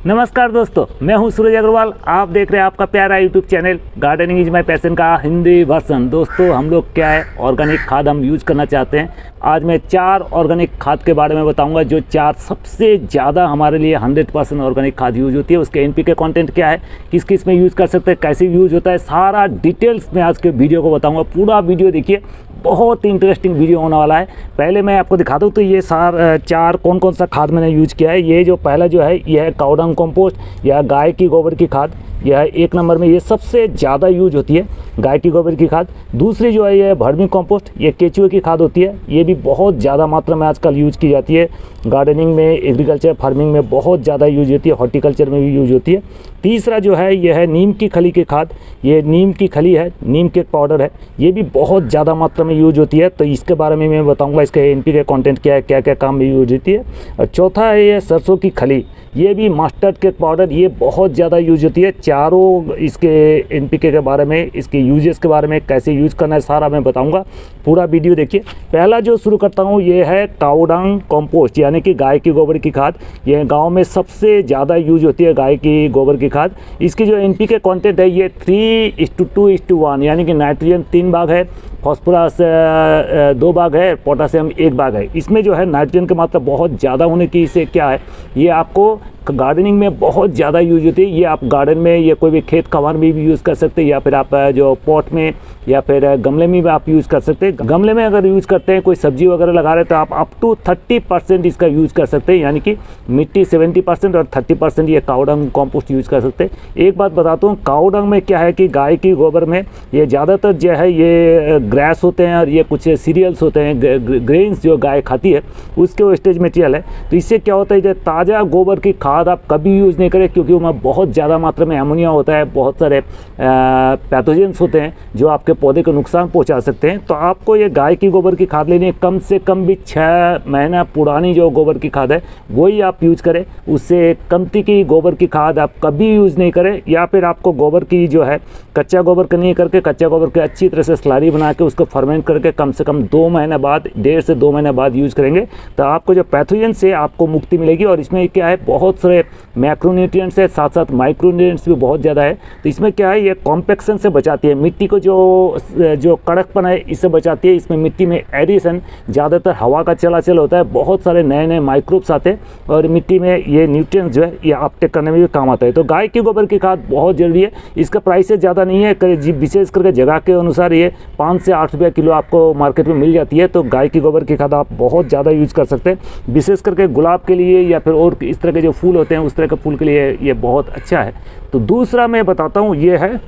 नमस्कार दोस्तों, मैं हूं सूरज अग्रवाल। आप देख रहे हैं आपका प्यारा YouTube channel gardening is my passion का हिंदी वर्जन। दोस्तों, हम लोग क्या है ऑर्गेनिक खाद हम यूज़ करना चाहते हैं। आज मैं 4 ऑर्गेनिक खाद के बारे में बताऊंगा, जो 4 सबसे ज़्यादा हमारे लिए 100% ऑर्गेनिक खाद यूज होती है। उसके एनपीके कंटेंट क्या है, किस किस में यूज़ कर सकते हैं, कैसे यूज़ होता है, सारा डिटेल्स में आज के वीडियो को बताऊँगा। पूरा वीडियो देखिए, बहुत इंटरेस्टिंग वीडियो होने वाला है। पहले मैं आपको दिखा दूँ तो ये 4 कौन कौन सा खाद मैंने यूज किया है। ये जो पहला जो है ये है काऊ डंग कंपोस्ट या गाय की गोबर की खाद। यह 1 नंबर में, ये सबसे ज़्यादा यूज होती है गाय की गोबर की खाद। दूसरी जो है ये वर्मी कंपोस्ट, ये केचुए की खाद होती है। ये भी बहुत ज़्यादा मात्रा में आजकल यूज की जाती है गार्डनिंग में, एग्रीकल्चर फार्मिंग में बहुत ज़्यादा यूज होती है, हॉर्टिकल्चर में भी यूज होती है। तीसरा जो है यह है नीम की खली की खाद। ये नीम की खली है, नीम के पाउडर है, ये भी बहुत ज़्यादा मात्रा में यूज होती है। तो इसके बारे में मैं बताऊंगा, इसके एनपीके कंटेंट क्या है, क्या क्या काम में यूज होती है। और चौथा है ये सरसों की खली, ये भी मस्टर्ड के पाउडर, ये बहुत ज़्यादा यूज होती है। चारों इसके एनपीके के बारे में, इसके यूजेस के बारे में, कैसे यूज़ करना है, सारा मैं बताऊंगा। पूरा वीडियो देखिए। पहला जो शुरू करता हूँ ये है काऊ डंग कंपोस्ट, यानी कि गाय की गोबर की खाद। ये गांव में सबसे ज़्यादा यूज होती है गाय की गोबर की खाद। इसकी जो एनपीके कंटेंट है ये 3:2:1, यानी कि नाइट्रोजन 3 भाग है, फॉस्फोरस 2 भाग है, पोटासियम 1 भाग है। इसमें जो है नाइट्रोजन की मात्रा बहुत ज़्यादा होने की इससे क्या है, ये आपको गार्डनिंग में बहुत ज़्यादा यूज होती है। ये आप गार्डन में या कोई भी खेत खवार में भी यूज़ कर सकते हैं, या फिर आप जो पॉट में या फिर गमले में भी आप यूज़ कर सकते हैं। गमले में अगर यूज़ करते हैं, कोई सब्जी वगैरह लगा रहे हैं, तो आप अप टू 30% इसका यूज़ कर सकते हैं, यानी कि मिट्टी 70% और 30% ये काऊ डंग कंपोस्ट यूज़ कर सकते हैं। एक बात बताता हूँ, काऊ डंग में क्या है कि गाय की गोबर में ये ज़्यादातर जो है ये ग्रास होते हैं और ये कुछ सीरियल्स होते हैं, ग्रेन्स जो गाय खाती है उसके वेस्टेज मटेरियल है। तो इससे क्या होता है, जो ताज़ा गोबर की खाद आप कभी यूज़ नहीं करें, क्योंकि उसमें बहुत ज़्यादा मात्रा में अमोनिया होता है, बहुत सारे पैथोजेंस होते हैं जो आपके पौधे को नुकसान पहुंचा सकते हैं। तो आपको ये गाय की गोबर की खाद लेनी है, कम से कम भी 6 महीना पुरानी जो गोबर की खाद है वही आप यूज़ करें। उससे कमती की गोबर की खाद आप कभी यूज़ नहीं करें। या फिर आपको गोबर की जो है कच्चा गोबर का नहीं करके, कच्चा गोबर के अच्छी तरह से स्लरी बना के उसको फर्मेंट करके कम से कम 2 महीने बाद, 1.5 से 2 महीने बाद यूज़ करेंगे, तो आपको जो पैथोजन से आपको मुक्ति मिलेगी। और इसमें क्या है, बहुत सारे मैक्रोन्यूट्रिएंट्स है, साथ साथ माइक्रोन्यूट्रिएंट्स भी बहुत ज़्यादा है। तो इसमें क्या है, ये कॉम्पैक्शन से बचाती है मिट्टी को, जो कड़कपन है इससे बचाती है। इसमें मिट्टी में एडिशन, ज़्यादातर हवा का चलाचल होता है, बहुत सारे नए नए माइक्रोब्स आते हैं और मिट्टी में ये न्यूट्रिएंट्स जो है ये अपटेक करने में भी काम आता है। तो गाय की गोबर की खाद बहुत जरूरी है। इसका प्राइस ज़्यादा नहीं है, विशेष करके जगह के अनुसार ये 5 से 8 रुपये किलो आपको मार्केट में मिल जाती है। तो गाय की गोबर की खाद आप बहुत ज़्यादा यूज़ कर सकते हैं, विशेष करके गुलाब के लिए या फिर और इस तरह के जो फूल होते हैं उस तरह के फूल के लिए ये बहुत अच्छा है। तो दूसरा मैं बताता हूँ, ये है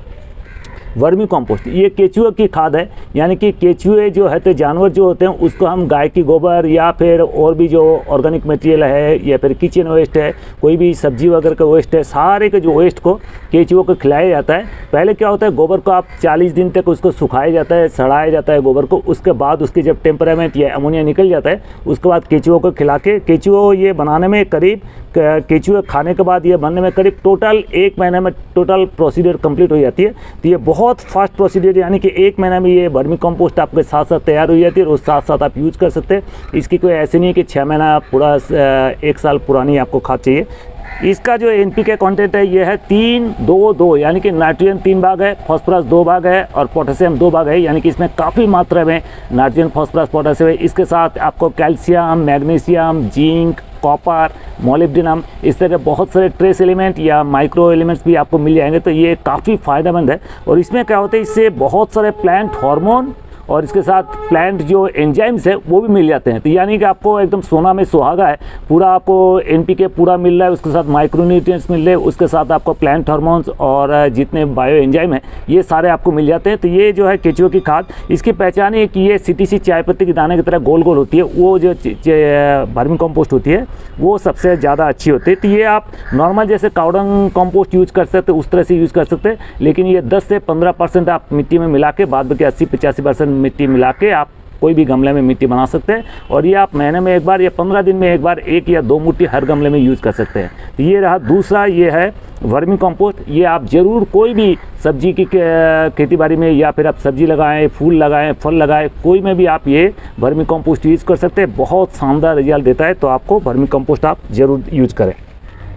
वर्मी कंपोस्ट। ये केचुए की खाद है, यानी कि केचुए जो है तो जानवर जो होते हैं उसको हम गाय की गोबर या फिर और भी जो ऑर्गेनिक मटेरियल है या फिर किचन वेस्ट है, कोई भी सब्जी वगैरह का वेस्ट है, सारे के जो वेस्ट को केचुओं को खिलाया जाता है। पहले क्या होता है, गोबर को आप 40 दिन तक उसको सुखाया जाता है, सड़ाया जाता है गोबर को। उसके बाद उसकी जब टेम्परामेंट या अमोनिया निकल जाता है, उसके बाद केचुओं को खिला के, केचुओं ये बनाने में करीब, केचुए खाने के बाद ये बनने में करीब टोटल 1 महीने में टोटल प्रोसीजर कंप्लीट हो जाती है। तो ये बहुत फास्ट प्रोसीजर, यानी कि 1 महीना में ये वर्मी कंपोस्ट आपके साथ साथ तैयार हो जाती है और उस साथ साथ आप यूज़ कर सकते हैं। इसकी कोई ऐसे नहीं है कि 6 महीना पूरा 1 साल पुरानी आपको खाद चाहिए। इसका जो एनपीके कंटेंट है ये है 3:2:2, यानी कि नाइट्रोजन 3 भाग है, फॉस्फोरस 2 भाग है और पोटेशियम 2 भाग है, यानी कि इसमें काफ़ी मात्रा में नाइट्रोजन, फॉस्फोरस, पोटेशियम है। इसके साथ आपको calcium, magnesium, zinc, copper, molybdenum, इस तरह के बहुत सारे ट्रेस एलिमेंट या माइक्रो एलिमेंट्स भी आपको मिल जाएंगे। तो ये काफ़ी फ़ायदेमंद है। और इसमें क्या होता है, इससे बहुत सारे प्लांट हार्मोन और इसके साथ प्लांट जो एंजाइम्स है वो भी मिल जाते हैं। तो यानी कि आपको एकदम सोना में सुहागा है, पूरा आपको एनपीके पूरा मिल रहा है, उसके साथ माइक्रोन्यूट्रिएंट्स मिल रहे हैं, उसके साथ आपको प्लांट हार्मोन्स और जितने बायो एंजाइम है ये सारे आपको मिल जाते हैं। तो ये जो है केचुए की खाद, इसकी पहचान है कि ये सीटीसी चाय पत्ती के दाने की तरह गोल गोल होती है। वो जो वर्मी कंपोस्ट होती है वो सबसे ज़्यादा अच्छी होती है। तो ये आप नॉर्मल जैसे काऊ डंग कंपोस्ट यूज़ कर सकते उस तरह से यूज़ कर सकते हैं, लेकिन ये 10 से 15% आप मिट्टी में मिला के, बाद बाकी 80-85% मिट्टी मिला के आप कोई भी गमले में मिट्टी बना सकते हैं। और ये आप महीने में एक बार या 15 दिन में एक बार 1 या 2 मुट्ठी हर गमले में यूज़ कर सकते हैं। तो ये रहा दूसरा, ये है वर्मी कंपोस्ट। ये आप ज़रूर कोई भी सब्जी की खेती बाड़ी में या फिर आप सब्जी लगाएं, फूल लगाएं, फल लगाएं, कोई में भी आप ये वर्मी कंपोस्ट यूज़ कर सकते हैं। बहुत शानदार रिजल्ट देता है, तो आपको वर्मी कंपोस्ट आप ज़रूर यूज़ करें।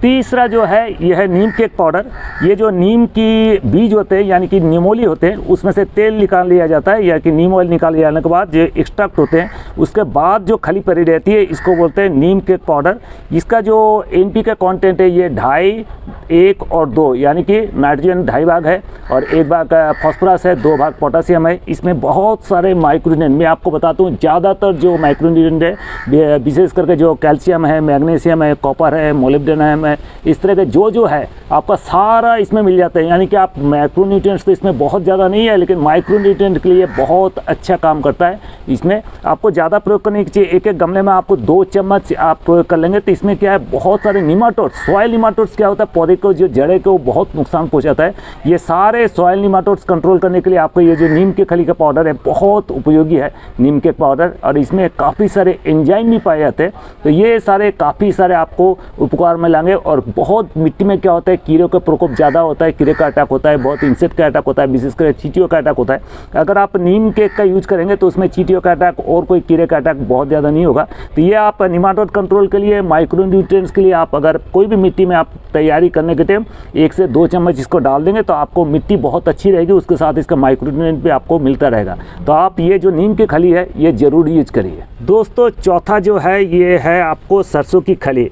तीसरा जो है यह है नीम केक पाउडर। ये जो नीम की बीज होते हैं यानी कि नीमोली होते हैं, उसमें से तेल निकाल लिया जाता है, या कि नीम ऑयल निकाल लिया जाने के बाद जो एक्सट्रैक्ट होते हैं, उसके बाद जो खली पड़ी रहती है इसको बोलते हैं नीम केक पाउडर। इसका जो NP का कंटेंट है ये 2.5, 1 और 2 यानी कि नाइट्रोजन 2.5 भाग है और 1 भाग फॉस्फोरस है, 2 भाग पोटासियम है। इसमें बहुत सारे माइक्रोन्यूट्रिएंट, मैं आपको बताता हूँ ज़्यादातर जो माइक्रोन्यूट्रिएंट है, विशेष करके जो कैल्शियम है, मैग्नीशियम है, कॉपर है, मोलिब्डेनम है, इस तरह के जो है आपका सारा इसमें मिल जाता है। यानी कि आप माइक्रोन्यूट्रिएंट्स तो इसमें बहुत ज़्यादा नहीं है, लेकिन माइक्रोन्यूट्रिएंट के लिए बहुत अच्छा काम करता है। इसमें आपको ज़्यादा प्रयोग करने की चाहिए। एक गमले में आपको 2 चम्मच आप प्रयोग कर लेंगे तो इसमें क्या है, बहुत सारे निमाटोड्स, सॉइल निमाटोड्स क्या होता है, पौधे को जो जड़े को बहुत नुकसान पहुंचाता है। ये सारे सॉइल निमाटोड्स कंट्रोल करने के लिए आपको ये जो नीम के खली का पाउडर है बहुत उपयोगी है, नीम के पाउडर। और इसमें काफ़ी सारे एंजाइम भी पाए जाते हैं, तो ये सारे काफ़ी सारे आपको उपकार में लाएंगे। और बहुत मिट्टी में क्या होता है, कीड़ों का प्रकोप ज़्यादा होता है, कीड़े का अटैक होता है, बहुत इंसेक्ट का अटैक होता है, विशेषकर चींटियों का अटैक होता है। अगर आप नीम केक का यूज करेंगे तो उसमें चींटियों का अटैक और कोई कीड़े का अटैक बहुत ज़्यादा नहीं होगा। तो ये आप निमाटोड कंट्रोल के लिए, माइक्रोन्यूट्रिएंट्स के लिए आप अगर कोई भी मिट्टी में आप तैयारी करने के टाइम 1 से 2 चम्मच इसको डाल देंगे तो आपको मिट्टी बहुत अच्छी रहेगी, उसके साथ इसका माइक्रोन्यूट्रिएंट भी आपको मिलता रहेगा। तो आप ये जो नीम की खली है ये ज़रूर यूज करिए। दोस्तों चौथा जो है ये है आपको सरसों की खली।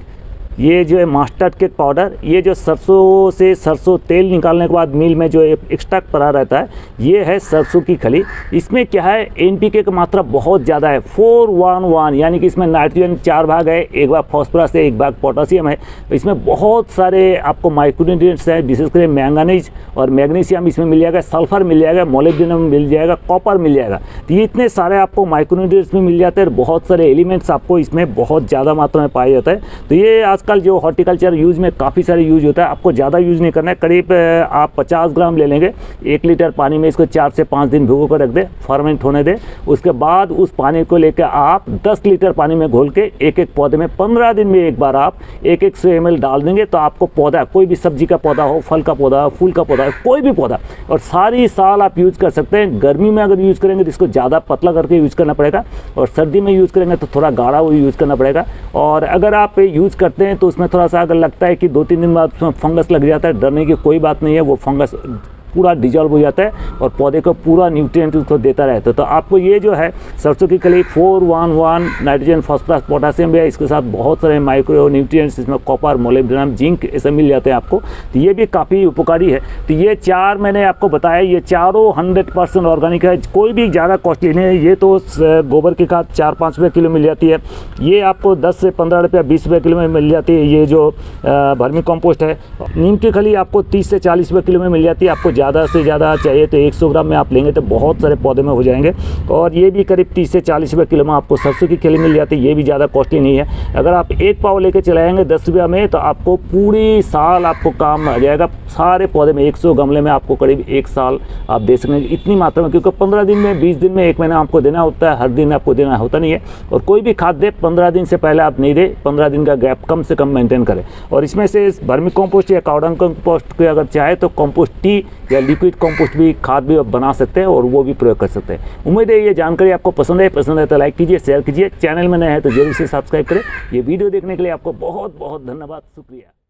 ये जो है मस्टर्ड केक पाउडर, ये जो सरसों से सरसों तेल निकालने के बाद मिल में जो एक्सट्रैक्ट पड़ा रहता है, ये है सरसों की खली। इसमें क्या है, NPK की मात्रा बहुत ज़्यादा है, 4-1-1 यानी कि इसमें नाइट्रोजन 4 भाग है, 1 भाग फॉस्फोरस है, 1 भाग पोटासियम है। इसमें बहुत सारे आपको माइक्रोन्यूट्रिएंट्स हैं, विशेषकर मैंगनीज और मैग्नीशियम इसमें मिल जाएगा, सल्फर मिल जाएगा, मोलिब्डेनम मिल जाएगा, कॉपर मिल जाएगा। तो ये इतने सारे आपको माइक्रोन्यूट्रिएंट्स भी मिल जाते हैं और बहुत सारे एलिमेंट्स आपको इसमें बहुत ज़्यादा मात्रा में पाया जाता है। तो ये आजकल जो हॉर्टिकल्चर यूज में काफ़ी सारे यूज होता है, आपको ज़्यादा यूज नहीं करना है। करीब आप 50 ग्राम ले लेंगे, 1 लीटर पानी में इसको 4 से 5 दिन भिगो कर रख दे, फर्मेंट होने दे। उसके बाद उस पानी को लेकर आप 10 लीटर पानी में घोल के एक पौधे में 15 दिन में एक बार आप 100 ml डाल देंगे तो आपको पौधा, कोई भी सब्जी का पौधा हो, फल का पौधा हो, फूल का पौधा हो, कोई भी पौधा, और सारी साल आप यूज कर सकते हैं। गर्मी में अगर यूज करेंगे तो इसको ज़्यादा पतला करके यूज करना पड़ेगा, और सर्दी में यूज करेंगे तो थोड़ा गाढ़ा वो यूज करना पड़ेगा। और अगर आप यूज करते हैं तो उसमें थोड़ा सा अगर लगता है कि 2-3 दिन बाद उसमें फंगस लग जाता है, डरने की कोई बात नहीं है, वो फंगस पूरा डिजॉल्व हो जाता है और पौधे को पूरा न्यूट्रिएंट उसको देता रहता है। तो आपको ये जो है सरसों की खली 4-1-1 नाइट्रोजन, फॉस्फोरस, पोटासियम भी है, इसके साथ बहुत सारे माइक्रो न्यूट्रिएंट्स, इसमें कॉपर, मोलिब्डेनम, जिंक ऐसे मिल जाते हैं आपको। तो ये भी काफ़ी उपकारी है। तो ये 4 मैंने आपको बताया, ये चारों 100% ऑर्गेनिक है, कोई भी ज़्यादा कॉस्टली नहीं है। ये तो गोबर की खाद 4-5 रुपये किलो मिल जाती है, ये आपको 10 से 15 रुपये 20 रुपये किलो में मिल जाती है। ये जो वर्मी कंपोस्ट है, नीम की खली आपको 30 से 40 रुपये किलो में मिल जाती है। आपको ज़्यादा से ज़्यादा चाहिए तो 100 ग्राम में आप लेंगे तो बहुत सारे पौधे में हो जाएंगे। और ये भी करीब 30 से 40 रुपये किलो में आपको सरसों की खली मिल जाती है, ये भी ज़्यादा कॉस्टली नहीं है। अगर आप 1 पाव लेके चलाएंगे 10 रुपये में तो आपको पूरी साल आपको काम आ जाएगा। सारे पौधे में 100 गमले में आपको करीब 1 साल आप दे सकेंगे, इतनी मात्रा में, क्योंकि 15 दिन में, 20 दिन में, 1 महीना आपको देना होता है, हर दिन आपको देना होता नहीं है। और कोई भी खाद दे 15 दिन से पहले आप नहीं दे, 15 दिन का गैप कम से कम मेंटेन करें। और इसमें से वर्मी कंपोस्ट या काउडंग कंपोस्ट को अगर चाहे तो कंपोस्ट टी या लिक्विड कंपोस्ट भी खाद भी बना सकते हैं और वो भी प्रयोग कर सकते हैं। उम्मीद है ये जानकारी आपको पसंद है तो लाइक कीजिए, शेयर कीजिए, चैनल में नए हैं तो जरूर से सब्सक्राइब करें। ये वीडियो देखने के लिए आपको बहुत बहुत धन्यवाद, शुक्रिया।